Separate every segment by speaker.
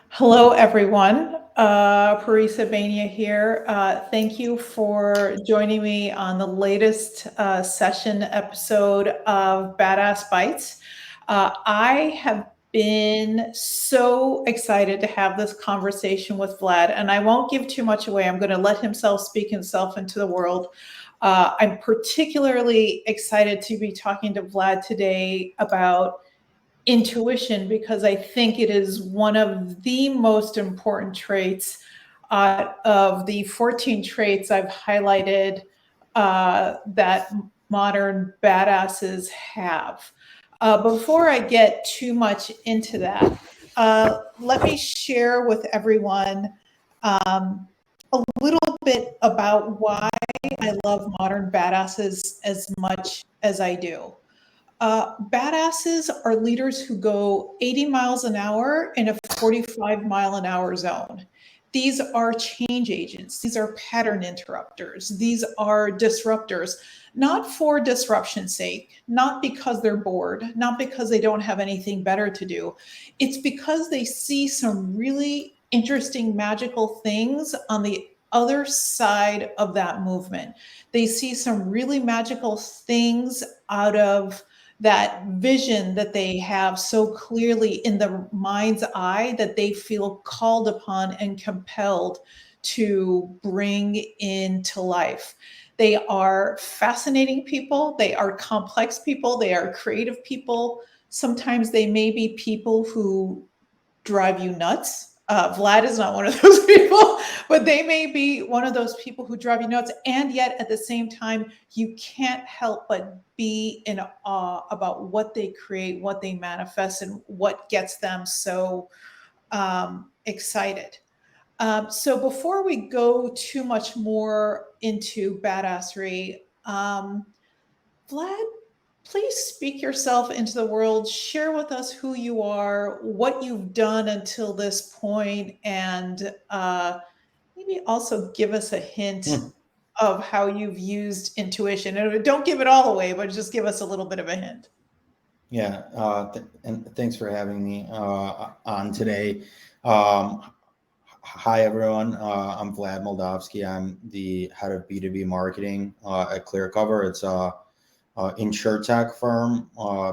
Speaker 1: Hello, everyone. Parisa Bania here. Thank you for joining me on the latest session episode of Badass Bytes. I have been so excited to have this conversation with Vlad, and I won't give too much away. I'm going to let himself speak himself into the world. I'm particularly excited to be talking to Vlad today about intuition because I think it is one of the most important traits of the 14 traits I've highlighted that modern badasses have. Before I get too much into that, let me share with everyone a little bit about why I love modern badasses as much as I do. Badasses are leaders who go 80 miles an hour in a 45-mile-an-hour zone. These are change agents. These are pattern interrupters. These are disruptors, not for disruption's sake, not because they're bored, not because they don't have anything better to do. It's because they see some really interesting, magical things on the other side of that movement. They see some really magical things out of that vision that they have so clearly in the mind's eye that they feel called upon and compelled to bring into life. They are fascinating people. They are complex people. They are creative people. Sometimes they may be people who drive you nuts. Vlad is not one of those people, but they may be one of those people who drive you nuts. And yet at the same time, you can't help but be in awe about what they create, what they manifest, and what gets them so excited. So before we go too much more into badassery, Vlad, please speak yourself into the world. Share with us who you are, what you've done until this point, and maybe also give us a hint of how you've used intuition. And don't give it all away, but just give us a little bit of a hint.
Speaker 2: Yeah, and thanks for having me on today. Hi, everyone. I'm Vlad Moldavskiy. I'm the head of B2B Marketing at Clearcover. It's a insurtech firm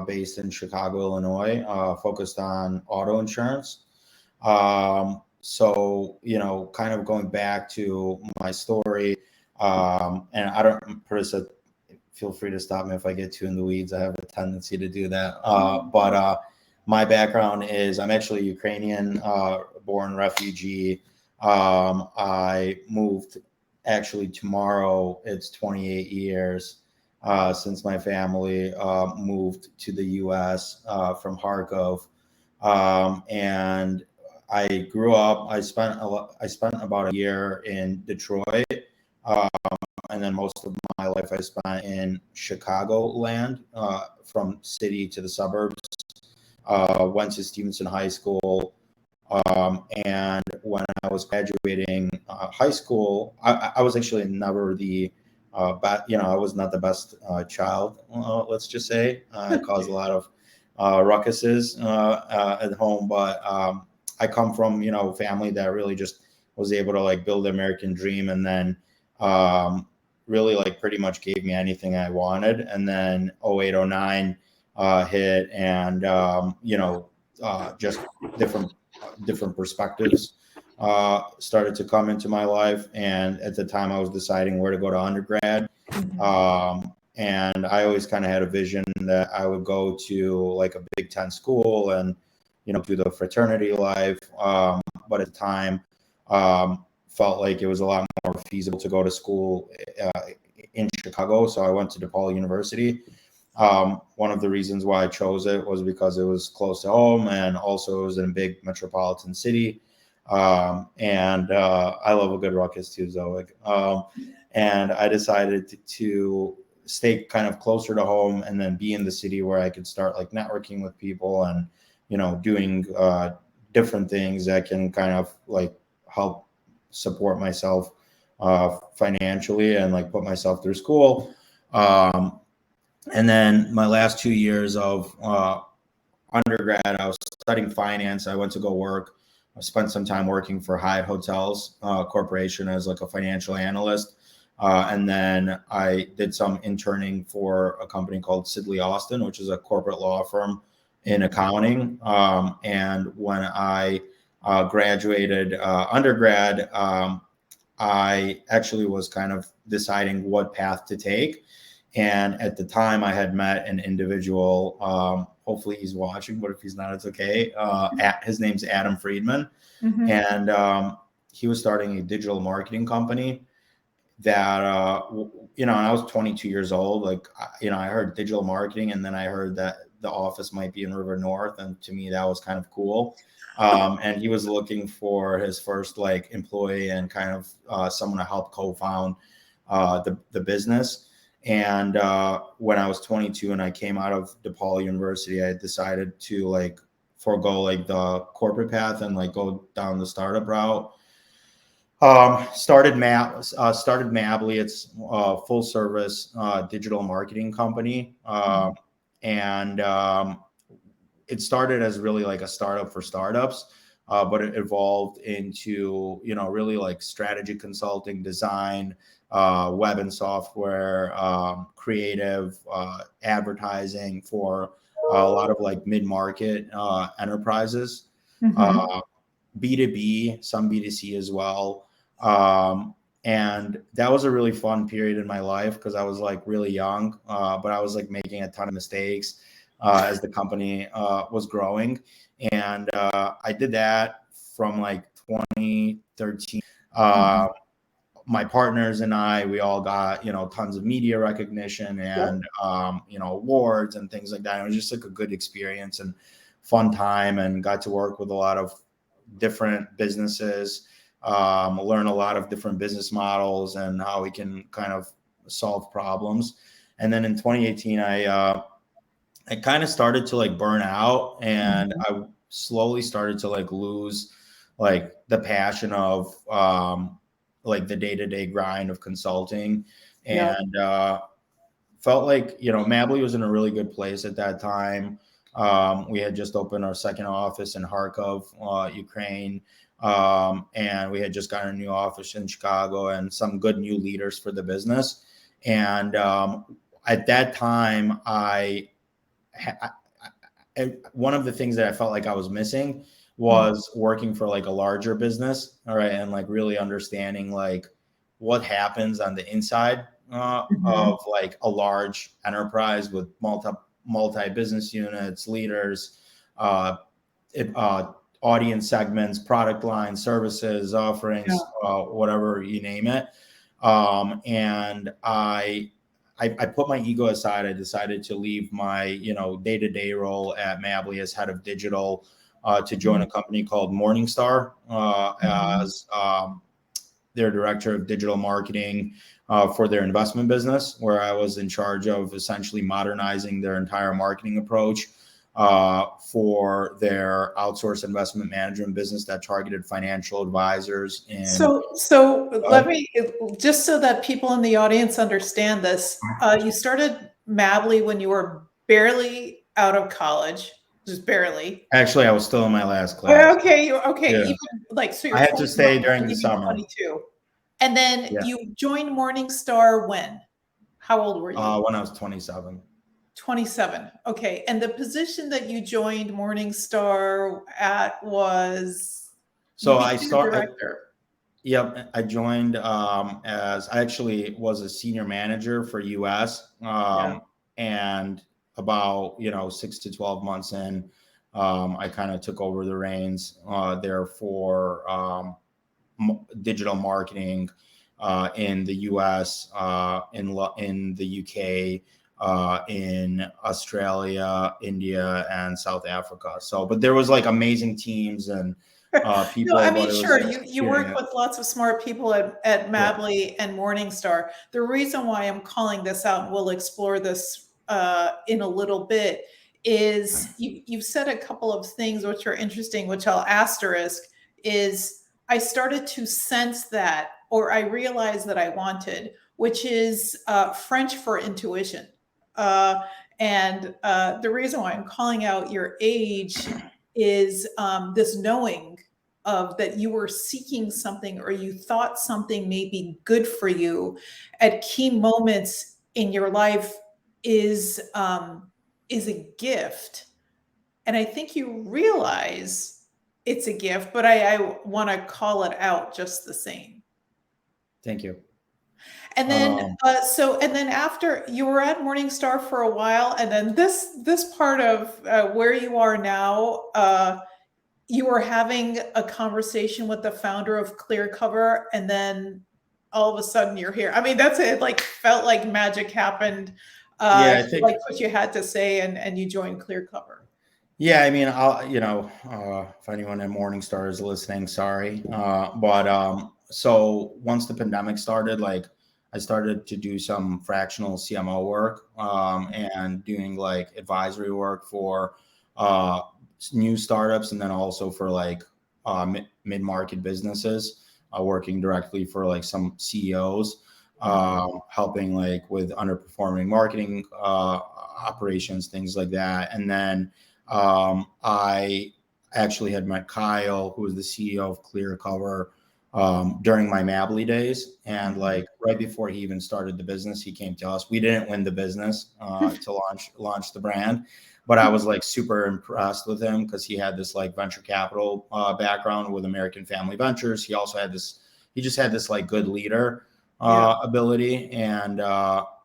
Speaker 2: based in Chicago, Illinois, focused on auto insurance. Kind of going back to my story, and I don't, Parisa, feel free to stop me if I get too in the weeds. I have a tendency to do that. But my background is I'm actually Ukrainian, born refugee. I moved actually tomorrow. It's 28 years since my family moved to the U.S. From Kharkov, and I grew up. I spent about a year in Detroit. Um, and then most of my life I spent in Chicagoland, from city to the suburbs. Went to Stevenson High School, and when I was graduating high school, I was actually never the I was not the best child. Let's just say I caused a lot of ruckuses at home, but I come from family that really just was able to like build the American dream, and then really like pretty much gave me anything I wanted. And then 0809 hit, and just different perspectives started to come into my life. And at the time I was deciding where to go to undergrad. And I always kind of had a vision that I would go to like a Big Ten school and do the fraternity life. But at the time, felt like it was a lot more feasible to go to school in Chicago. So I went to DePaul University. One of the reasons why I chose it was because it was close to home, and also it was in a big metropolitan city. And I love a good ruckus too, Zoe. And I decided to stay kind of closer to home, and then be in the city where I could start like networking with people and doing different things that can kind of like help support myself financially and like put myself through school. And then my last 2 years of undergrad, I was studying finance. I went to go work I spent some time working for Hyatt Hotels Corporation as like a financial analyst. And then I did some interning for a company called Sidley Austin, which is a corporate law firm in accounting. And when I graduated undergrad, I actually was kind of deciding what path to take. And at the time, I had met an individual. Hopefully, he's watching, but if he's not, it's okay. His name's Adam Friedman,
Speaker 1: Mm-hmm.
Speaker 2: and he was starting a digital marketing company. That and I was 22 years old. Like, I heard digital marketing, and then I heard that the office might be in River North, and to me, that was kind of cool. And he was looking for his first like employee and kind of someone to help co-found the business. And when I was 22 and I came out of DePaul University, I decided to like forego like the corporate path and like go down the startup route. Started Mably. It's a full service digital marketing company. And it started as really like a startup for startups, but it evolved into, really like strategy consulting, design, web and software, creative, advertising for a lot of like mid-market enterprises, B2B, some B2C as well. And that was a really fun period in my life because I was like really young, but I was like making a ton of mistakes as the company was growing. And I did that from like 2013. My partners and we all got, tons of media recognition and, awards and things like that. It was just like a good experience and fun time, and got to work with a lot of different businesses, learn a lot of different business models and how we can kind of solve problems. And then in 2018, I kind of started to like burn out, and I slowly started to like lose like the passion of like the day-to-day grind of consulting, and felt like, Mably was in a really good place at that time. We had just opened our second office in Kharkov, Ukraine. And we had just gotten a new office in Chicago and some good new leaders for the business. And at that time, one of the things that I felt like I was missing was working for like a larger business. All right. And like really understanding like what happens on the inside of like a large enterprise with multi business units, leaders, audience segments, product lines, services, offerings, whatever you name it. And I put my ego aside. I decided to leave my, day-to-day role at Mably as head of digital to join a company called Morningstar as their director of digital marketing for their investment business, where I was in charge of essentially modernizing their entire marketing approach for their outsourced investment management business that targeted financial advisors.
Speaker 1: So let me, just so that people in the audience understand this, you started Mably when you were barely out of college, just barely.
Speaker 2: Actually, I was still in my last class.
Speaker 1: Okay,
Speaker 2: Yeah.
Speaker 1: even like, so you're
Speaker 2: I had to stay during the summer.
Speaker 1: 22. And then you joined Morningstar when? How old were you?
Speaker 2: When I was 27.
Speaker 1: 27. Okay. And the position that you joined Morningstar at was?
Speaker 2: So I started.
Speaker 1: Director.
Speaker 2: Yep, I joined as I actually was a senior manager for US, and about 6 to 12 months in, I kind of took over the reins there for digital marketing in the US, in the UK, in Australia, India, and South Africa. So, but there was like amazing teams and people.
Speaker 1: No, I mean, sure, you work with lots of smart people at Mably and Morningstar. The reason why I'm calling this out, and we'll explore this in a little bit, is you've said a couple of things which are interesting, which I'll asterisk, is I started to sense that, or I realized that I wanted, which is French for intuition. And the reason why I'm calling out your age is this knowing of that you were seeking something or you thought something may be good for you at key moments in your life is a gift. And I think you realize it's a gift, but I want to call it out just the same.
Speaker 2: Thank you.
Speaker 1: And then, and then after you were at Morningstar for a while, and then this part of where you are now, you were having a conversation with the founder of Clearcover, and then all of a sudden you're here. I mean, that's it. Like felt like magic happened.
Speaker 2: Yeah, I think
Speaker 1: like what you had to say, and you joined Clearcover.
Speaker 2: Yeah, I mean, if anyone at Morningstar is listening, sorry. So once the pandemic started, like I started to do some fractional CMO work, and doing like advisory work for new startups, and then also for like mid-market businesses, working directly for like some CEOs, helping like with underperforming marketing operations, things like that. And then I actually had met Kyle, who was the CEO of Clearcover, during my Mably days. And like right before he even started the business, he came to us. We didn't win the business to launch the brand, but I was like super impressed with him because he had this like venture capital background with American Family Ventures. He also had just had this like good leader ability. And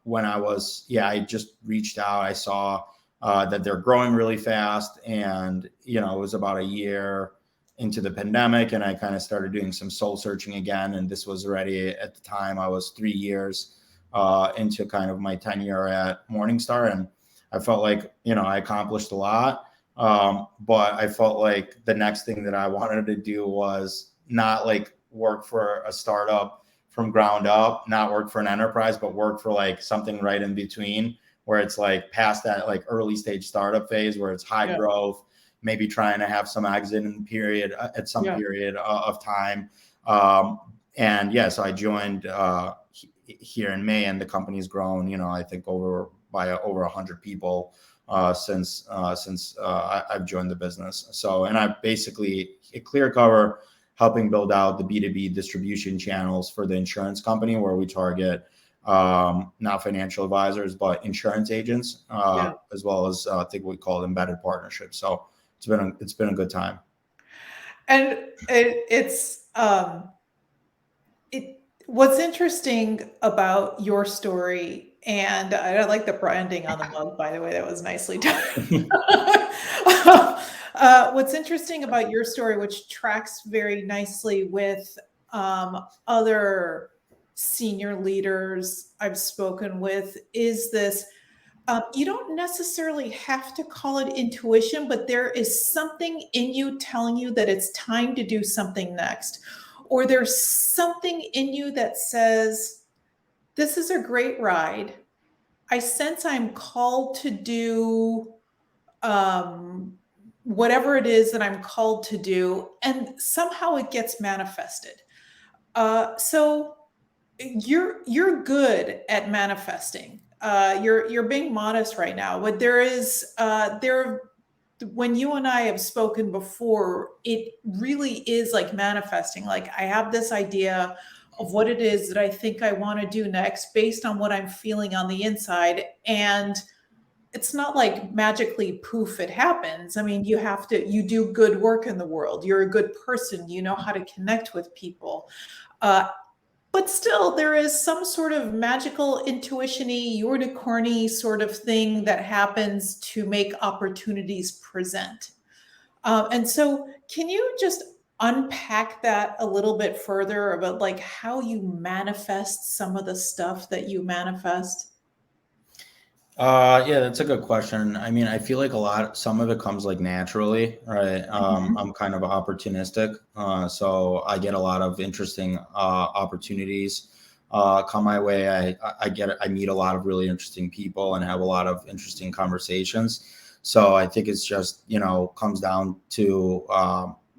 Speaker 2: when I just reached out, I saw that they're growing really fast. And, it was about a year into the pandemic, and I kind of started doing some soul searching again. And this was already at the time I was 3 years into kind of my tenure at Morningstar. And I felt like, I accomplished a lot. But I felt like the next thing that I wanted to do was not like work for a startup from ground up, not work for an enterprise, but work for like something right in between, where it's like past that like early stage startup phase where it's high growth, maybe trying to have some exit in period at some period of time. So I joined here in May, and the company's grown, I think over 100 people since I've joined the business. So, and I basically at Clearcover helping build out the B2B distribution channels for the insurance company, where we target not financial advisors, but insurance agents, as well as I think we call it embedded partnerships. So it's been a good time.
Speaker 1: And what's interesting about your story, and I like the branding on the mug, by the way, that was nicely done. What's interesting about your story, which tracks very nicely with other senior leaders I've spoken with, is this. You don't necessarily have to call it intuition, but there is something in you telling you that it's time to do something next. Or there's something in you that says, this is a great ride. I sense I'm called to do whatever it is that I'm called to do. And somehow it gets manifested. So you're good at manifesting. You're being modest right now, but when you and I have spoken before, it really is like manifesting. Like I have this idea of what it is that I think I want to do next based on what I'm feeling on the inside. And it's not like magically poof, it happens. I mean, you do good work in the world. You're a good person. You know how to connect with people. But still, there is some sort of magical intuition-y, unicorny sort of thing that happens to make opportunities present. And so can you just unpack that a little bit further about like how you manifest some of the stuff that you manifest?
Speaker 2: Yeah, that's a good question. I mean, I feel like some of it comes like naturally, right? I'm kind of opportunistic. So I get a lot of interesting opportunities come my way. I meet a lot of really interesting people and have a lot of interesting conversations. So I think it's just, comes down to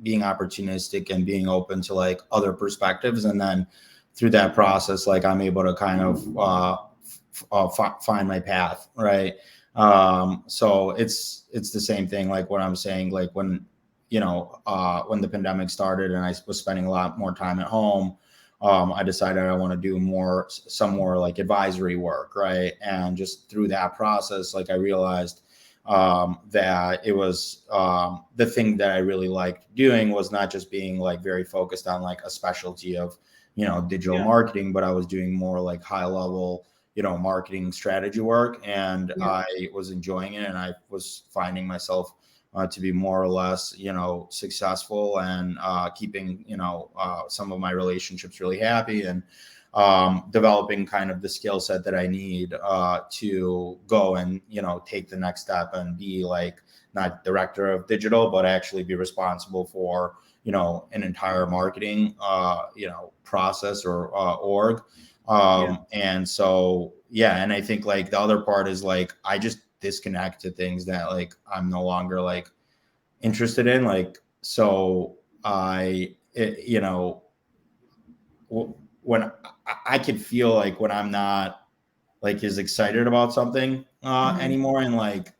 Speaker 2: being opportunistic and being open to like other perspectives. And then through that process, like I'm able to kind of find my path, right? So it's the same thing, like what I'm saying, like when when the pandemic started and I was spending a lot more time at home, I decided I want to do some more like advisory work, right? And just through that process, like I realized that it was the thing that I really liked doing was not just being like very focused on like a specialty of, digital marketing, but I was doing more like high level, marketing strategy work. And I was enjoying it, and I was finding myself to be more or less, successful, and keeping, some of my relationships really happy, and developing kind of the skill set that I need to go and, take the next step and be like not director of digital, but actually be responsible for, an entire marketing, process or org. And so, and I think like the other part is like, I just disconnect to things that like I'm no longer like interested in. Like, so when I could feel like when I'm not like as excited about something anymore, and like,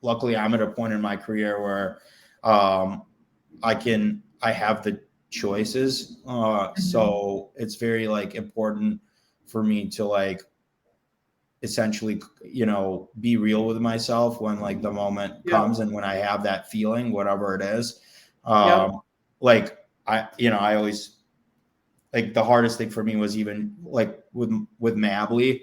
Speaker 2: luckily I'm at a point in my career where I have the choices. So it's very like important for me to like essentially, be real with myself when like the moment comes, and when I have that feeling, whatever it is. Like I always, like the hardest thing for me was even like with Mably.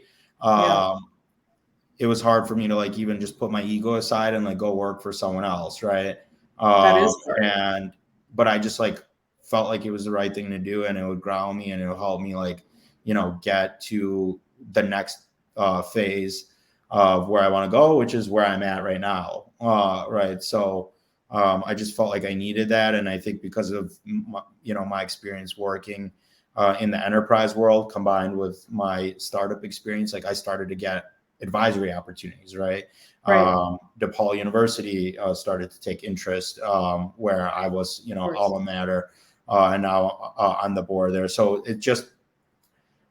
Speaker 2: It was hard for me to like even just put my ego aside and like go work for someone else, right?
Speaker 1: That is hard.
Speaker 2: But I just like felt like it was the right thing to do, and it would ground me, and it would help me like, get to the next phase of where I want to go, which is where I'm at right now. Right. So I just felt like I needed that. And I think because of my experience working in the enterprise world combined with my startup experience, like I started to get advisory opportunities, right? DePaul University started to take interest, where I was, alma mater, and now on the board there. So it just,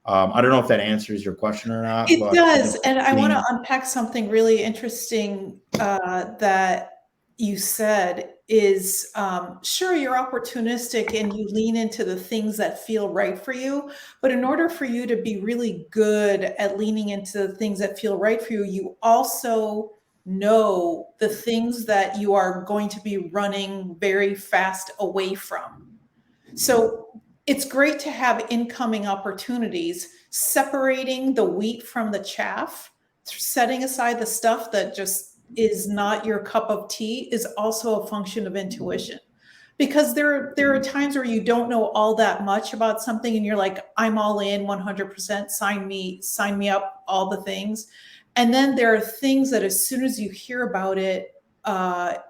Speaker 2: I don't know if that answers your question or not.
Speaker 1: It does. And I want to unpack something really interesting that you said is, sure, you're opportunistic and you lean into the things that feel right for you. But in order for you to be really good at leaning into the things that feel right for you, you also know the things that you are going to be running very fast away from. So it's great to have incoming opportunities, separating the wheat from the chaff, setting aside the stuff that just is not your cup of tea is also a function of intuition. Because there are times where you don't know all that much about something and you're like, I'm all in 100%, sign me up, all the things. And then there are things that as soon as you hear about it,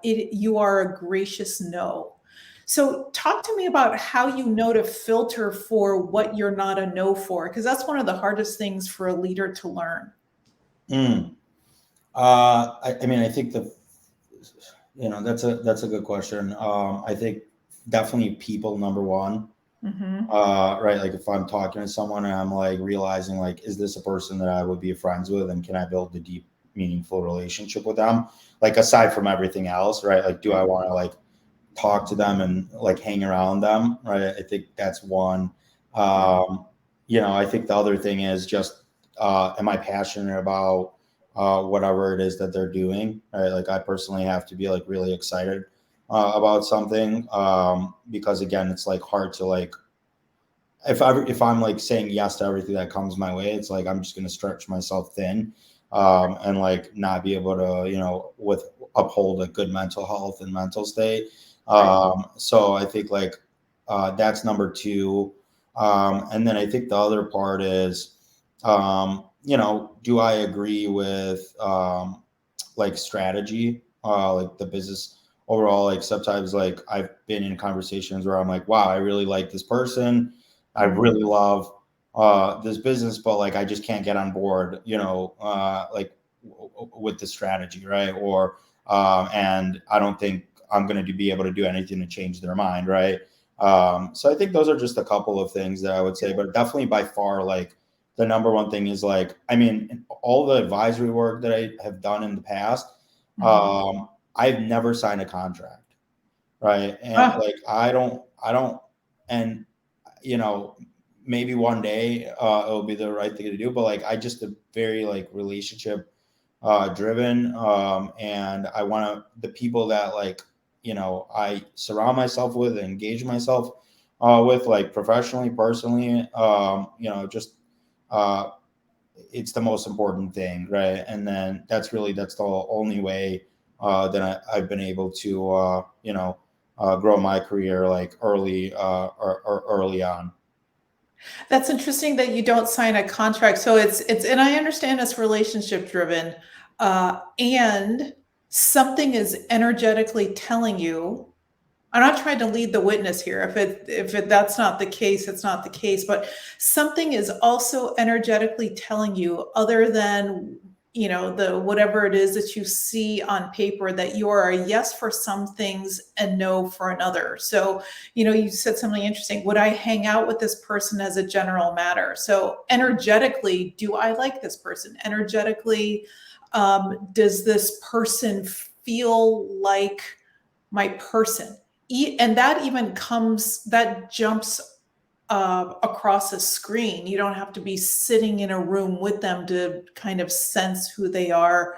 Speaker 1: you are a gracious no. So talk to me about how you know to filter for what you're not a no for, because that's one of the hardest things for a leader to learn.
Speaker 2: I mean, I think that's a good question. I think definitely people, number one. Right. Like if I'm talking to someone and I'm like realizing like, is this a person that I would be friends with, and can I build a deep, meaningful relationship with them? Like aside from everything else, right? Like, do I want to like talk to them and like hang around them, right? I think that's one. I think the other thing is just, am I passionate about whatever it is that they're doing, right? Like I personally have to be like really excited about something, because again, it's like hard to like, if I'm like saying yes to everything that comes my way, it's like I'm just going to stretch myself thin, and like not be able to uphold a good mental health and mental state. So I think like that's number two. And then I think the other part is, do I agree with like strategy, like the business overall? Like sometimes like I've been in conversations where I'm like, wow, I really like this person. I really love this business, but like I just can't get on board, with the strategy, right? Or and I don't think I'm going to be able to do anything to change their mind, right? So I think those are just a couple of things that I would say, but definitely by far, like the number one thing is like, I mean, all the advisory work that I have done in the past, I've never signed a contract, right? And like I don't, and you know, maybe one day it'll be the right thing to do, but like I just a very like relationship driven, and I want to the people that like I surround myself with and engage myself with, like professionally, personally, just uh, it's the most important thing, right? And then that's the only way that I've been able to grow my career like early or early on.
Speaker 1: That's interesting that you don't sign a contract. So and I understand it's relationship driven, and something is energetically telling you. I'm not trying to lead the witness here. If that's not the case, it's not the case. But something is also energetically telling you, other than the whatever it is that you see on paper, that you are a yes for some things and no for another. So you said something interesting. Would I hang out with this person as a general matter? So energetically, do I like this person? Energetically, does this person feel like my person? And that jumps across a screen. You don't have to be sitting in a room with them to kind of sense who they are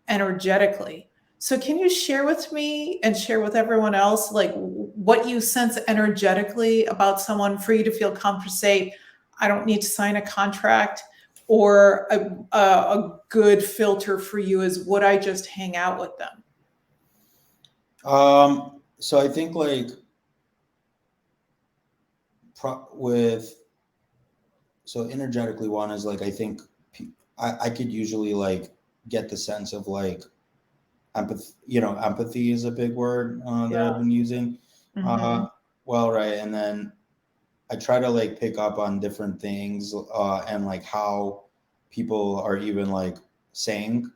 Speaker 1: energetically. So can you share with me and share with everyone else, like what you sense energetically about someone for you to feel comfortable, say, I don't need to sign a contract, or a good filter for you is, would I just hang out with them?
Speaker 2: So I think like with so energetically, one is like I think I could usually like get the sense of like empathy. Empathy is a big word that
Speaker 1: Yeah.
Speaker 2: I've been using.
Speaker 1: Mm-hmm.
Speaker 2: Well, right, and then I try to like pick up on different things and like how people are even like saying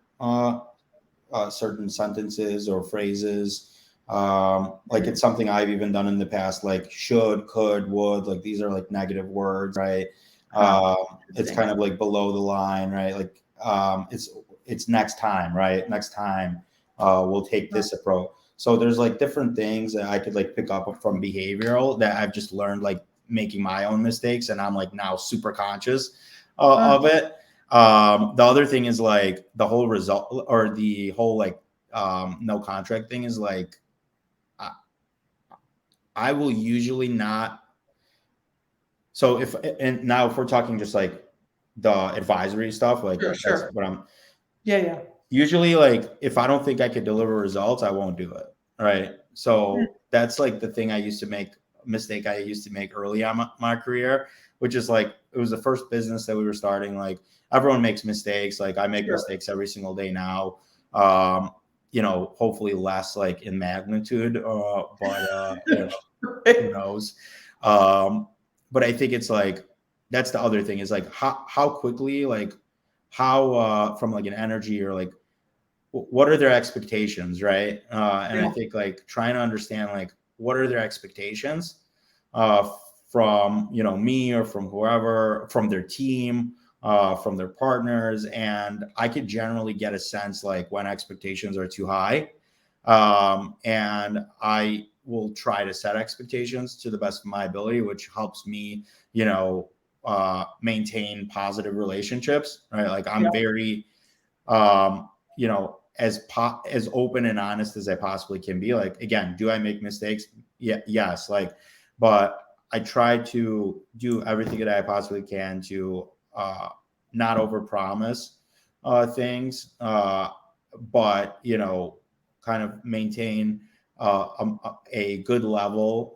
Speaker 2: certain sentences or phrases. Like it's something I've even done in the past, like should, could, would, like these are like negative words, right?
Speaker 1: Huh.
Speaker 2: It's kind of like below the line, right? Like it's next time, right? Next time we'll take this approach. So there's like different things that I could like pick up from behavioral that I've just learned like making my own mistakes, and I'm like now super conscious of it. The other thing is like the whole result or the whole like no contract thing is like I, I will usually not. So and now if we're talking just like the advisory stuff, like
Speaker 1: Sure,
Speaker 2: that's
Speaker 1: sure.
Speaker 2: what I'm
Speaker 1: Yeah, yeah.
Speaker 2: usually like. If I don't think I could deliver results, I won't do it. Right. So that's like the thing I used to make mistake I used to make early on my career, which is like it was the first business that we were starting. Like everyone makes mistakes. Like I make
Speaker 1: Sure.
Speaker 2: mistakes every single day now. Hopefully less like in magnitude, but who knows? Um, but I think it's like that's the other thing is like how quickly, like how from like an energy or like what are their expectations, right? And I
Speaker 1: Yeah.
Speaker 2: think like trying to understand like what are their expectations uh, from me or from whoever, from their team, from their partners, and I could generally get a sense like when expectations are too high, and I will try to set expectations to the best of my ability, which helps me, maintain positive relationships, right? Like I'm
Speaker 1: Yeah.
Speaker 2: very as open and honest as I possibly can be. Like again, do I make mistakes? Yeah, yes. Like, but I try to do everything that I possibly can to not overpromise things, but kind of maintain a good level,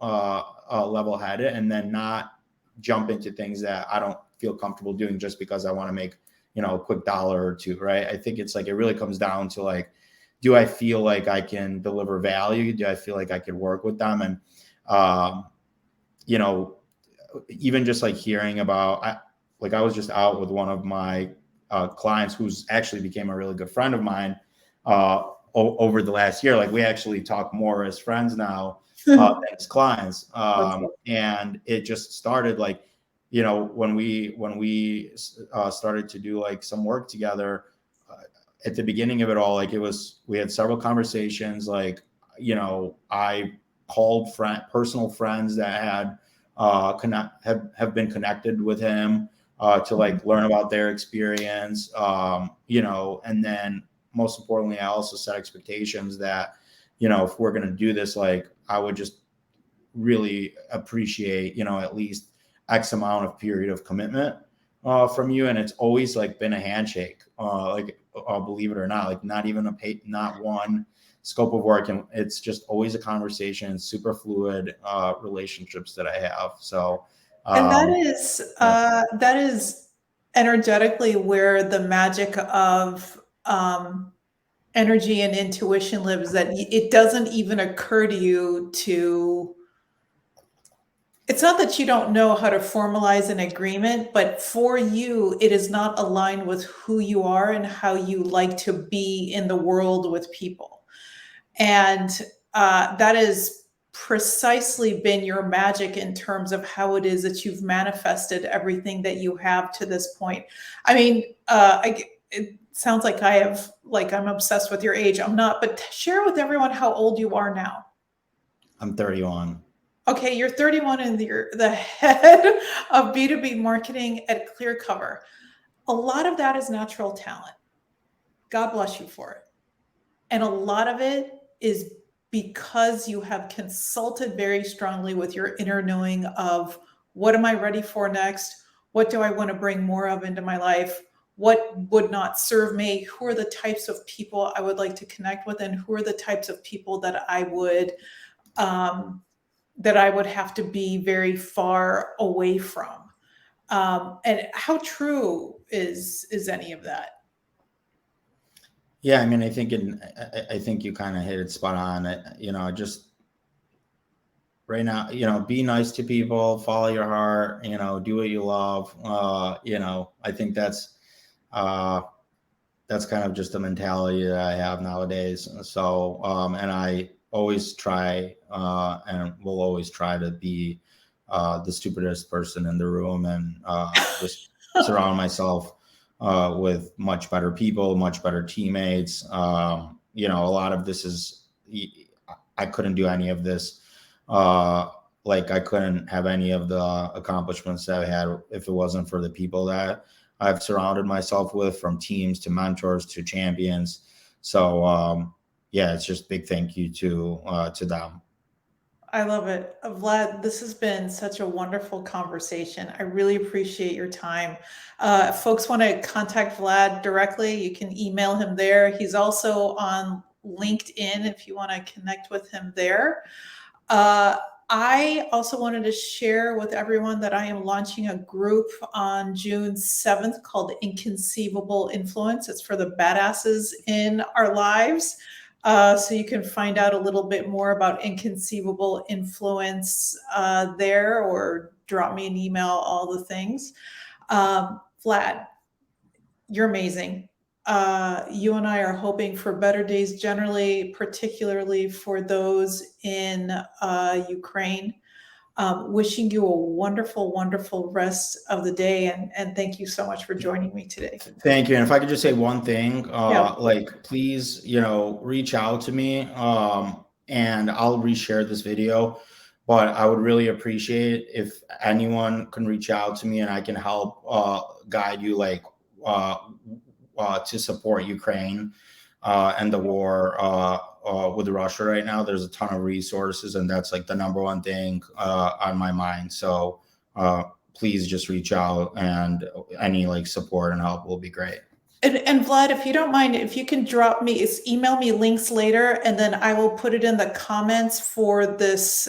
Speaker 2: level headed, and then not jump into things that I don't feel comfortable doing just because I want to make a quick dollar or two, right? I think it's like it really comes down to like, do I feel like I can deliver value? Do I feel like I could work with them? And um, you know, even just like hearing about, I was just out with one of my clients who's actually became a really good friend of mine over the last year. Like we actually talk more as friends now than as clients, and it just started like when we started to do like some work together. At the beginning of it all, like we had several conversations, like I called personal friends that had have been connected with him to like learn about their experience, and then most importantly, I also set expectations that, if we're going to do this, like I would just really appreciate, at least X amount of period of commitment from you. And it's always like been a handshake, believe it or not, like not even not one scope of work. And it's just always a conversation, super fluid relationships that I have. So,
Speaker 1: and that is energetically where the magic of energy and intuition lives, that it doesn't even occur to you to, it's not that you don't know how to formalize an agreement, but for you, it is not aligned with who you are and how you like to be in the world with people. And that has precisely been your magic in terms of how it is that you've manifested everything that you have to this point. I mean, it sounds like I'm obsessed with your age. I'm not, but share with everyone how old you are now.
Speaker 2: I'm 31.
Speaker 1: Okay, you're 31 and you're the head of B2B marketing at Clearcover. A lot of that is natural talent. God bless you for it. And a lot of it is because you have consulted very strongly with your inner knowing of, what am I ready for next? What do I want to bring more of into my life? What would not serve me? Who are the types of people I would like to connect with? And who are the types of people that I would have to be very far away from? And how true is any of that?
Speaker 2: Yeah, I mean, I think you kind of hit it spot on. Just right now, be nice to people, follow your heart, do what you love. I think that's kind of just the mentality that I have nowadays. So, and I always try and will always try to be the stupidest person in the room, and just surround myself with much better people, much better teammates. A lot of this is, I couldn't do any of this. Like I couldn't have any of the accomplishments that I had if it wasn't for the people that I've surrounded myself with, from teams to mentors to champions. So yeah, it's just big thank you to them.
Speaker 1: I love it. Vlad, this has been such a wonderful conversation. I really appreciate your time. If folks want to contact Vlad directly, you can email him there. He's also on LinkedIn if you want to connect with him there. I also wanted to share with everyone that I am launching a group on June 7th called Inconceivable Influence. It's for the badasses in our lives. So you can find out a little bit more about Inconceivable Influence there, or drop me an email, all the things. Vlad, you're amazing. You and I are hoping for better days generally, particularly for those in Ukraine. Wishing you a wonderful, wonderful rest of the day. And thank you so much for joining me today.
Speaker 2: Thank you. And if I could just say one thing,
Speaker 1: Yeah.
Speaker 2: like, please, reach out to me, and I'll reshare this video. But I would really appreciate if anyone can reach out to me and I can help guide you, like, to support Ukraine and the war with Russia right now. There's a ton of resources, and that's like the number one thing on my mind. So please just reach out, and any like support and help will be great.
Speaker 1: And Vlad, if you don't mind, if you can email me links later, and then I will put it in the comments for this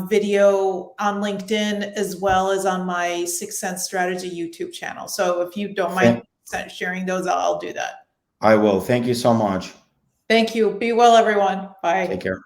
Speaker 1: video on LinkedIn, as well as on my Sixth Sense Strategy YouTube channel. So if you don't mind sharing those, I'll do that.
Speaker 2: I will. Thank you so much.
Speaker 1: Thank you. Be well, everyone. Bye.
Speaker 2: Take care.